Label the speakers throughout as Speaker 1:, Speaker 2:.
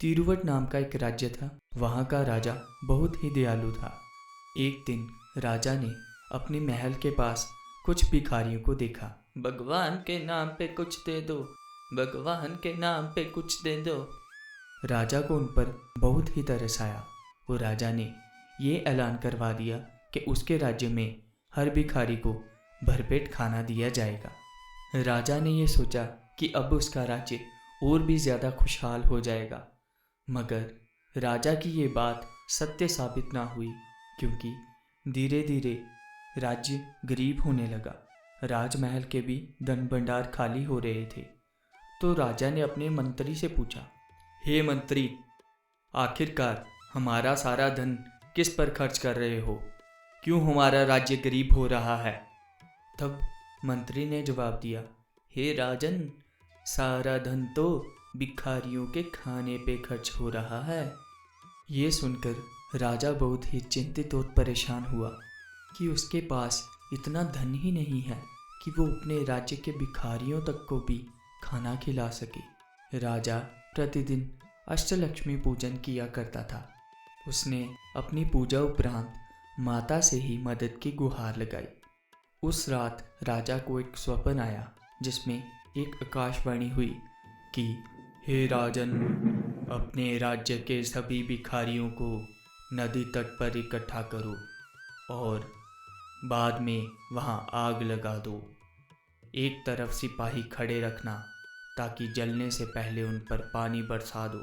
Speaker 1: तिरुवट नाम का एक राज्य था। वहाँ का राजा बहुत ही दयालु था। एक दिन राजा ने अपने महल के पास कुछ भिखारियों को देखा। भगवान के नाम पे कुछ दे दो, भगवान के नाम पे कुछ दे दो। राजा को उन पर बहुत ही तरस आया और राजा ने ये ऐलान करवा दिया कि उसके राज्य में हर भिखारी को भरपेट खाना दिया जाएगा। राजा ने ये सोचा कि अब उसका राज्य और भी ज़्यादा खुशहाल हो जाएगा, मगर राजा की ये बात सत्य साबित ना हुई, क्योंकि धीरे धीरे राज्य गरीब होने लगा। राजमहल के भी धन भंडार खाली हो रहे थे। तो राजा ने अपने मंत्री से पूछा, हे मंत्री, आखिरकार हमारा सारा धन किस पर खर्च कर रहे हो? क्यों हमारा राज्य गरीब हो रहा है? तब मंत्री ने जवाब दिया, हे राजन, सारा धन तो भिखारियों के खाने पे खर्च हो रहा है। ये सुनकर राजा बहुत ही चिंतित और परेशान हुआ कि उसके पास इतना धन ही नहीं है कि वो अपने राज्य के भिखारियों तक को भी खाना खिला सके। राजा प्रतिदिन अष्टलक्ष्मी पूजन किया करता था। उसने अपनी पूजा उपरांत माता से ही मदद की गुहार लगाई। उस रात राजा को एक स्वप्न आया जिसमें एक आकाशवाणी हुई कि हे राजन, अपने राज्य के सभी भिखारियों को नदी तट पर इकट्ठा करो और बाद में वहां आग लगा दो। एक तरफ सिपाही खड़े रखना ताकि जलने से पहले उन पर पानी बरसा दो।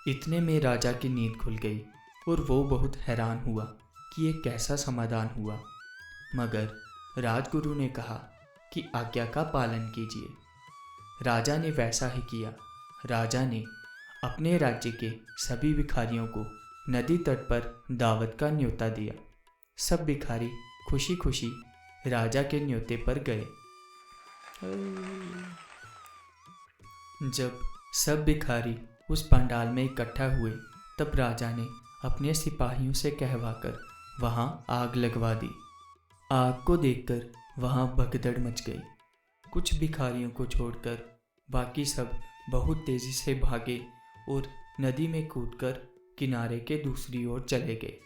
Speaker 1: इतने में राजा की नींद खुल गई और वो बहुत हैरान हुआ कि ये कैसा समाधान हुआ। मगर राजगुरु ने कहा कि आज्ञा का पालन कीजिए। राजा ने वैसा ही किया। राजा ने अपने राज्य के सभी भिखारियों को नदी तट पर दावत का न्योता दिया। सब भिखारी खुशी खुशी राजा के न्योते पर गए। जब सब भिखारी उस पंडाल में इकट्ठा हुए, तब राजा ने अपने सिपाहियों से कहवाकर वहां आग लगवा दी। आग को देखकर वहां भगदड़ मच गई। कुछ भिखारियों को छोड़कर बाकी सब बहुत तेजी से भागे और नदी में कूदकर किनारे के दूसरी ओर चले गए।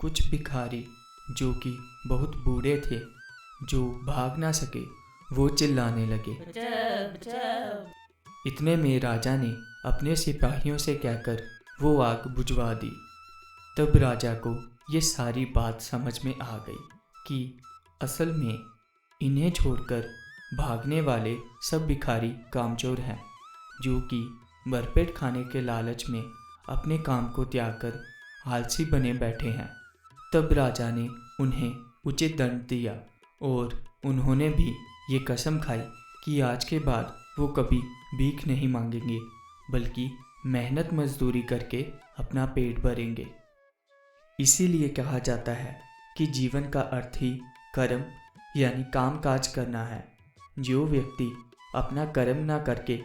Speaker 1: कुछ भिखारी जो कि बहुत बूढ़े थे, जो भाग ना सके, वो चिल्लाने लगे, बचाओ, बचाओ। इतने में राजा ने अपने सिपाहियों से कहकर वो आग बुझवा दी। तब राजा को ये सारी बात समझ में आ गई कि असल में इन्हें छोड़कर भागने वाले सब भिखारी कामचोर हैं, जो कि भरपेट खाने के लालच में अपने काम को त्याग कर आलसी बने बैठे हैं। तब राजा ने उन्हें उचित दंड दिया और उन्होंने भी ये कसम खाई कि आज के बाद वो कभी भीख नहीं मांगेंगे, बल्कि मेहनत मजदूरी करके अपना पेट भरेंगे। इसीलिए कहा जाता है कि जीवन का अर्थ ही कर्म यानी काम काज करना है। जो व्यक्ति अपना कर्म ना करके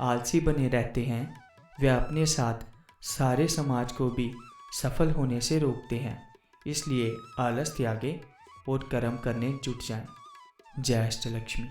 Speaker 1: आलसी बने रहते हैं, वे अपने साथ सारे समाज को भी सफल होने से रोकते हैं। इसलिए आलस त्यागें और कर्म करने जुट जाएं। जय अष्टलक्ष्मी।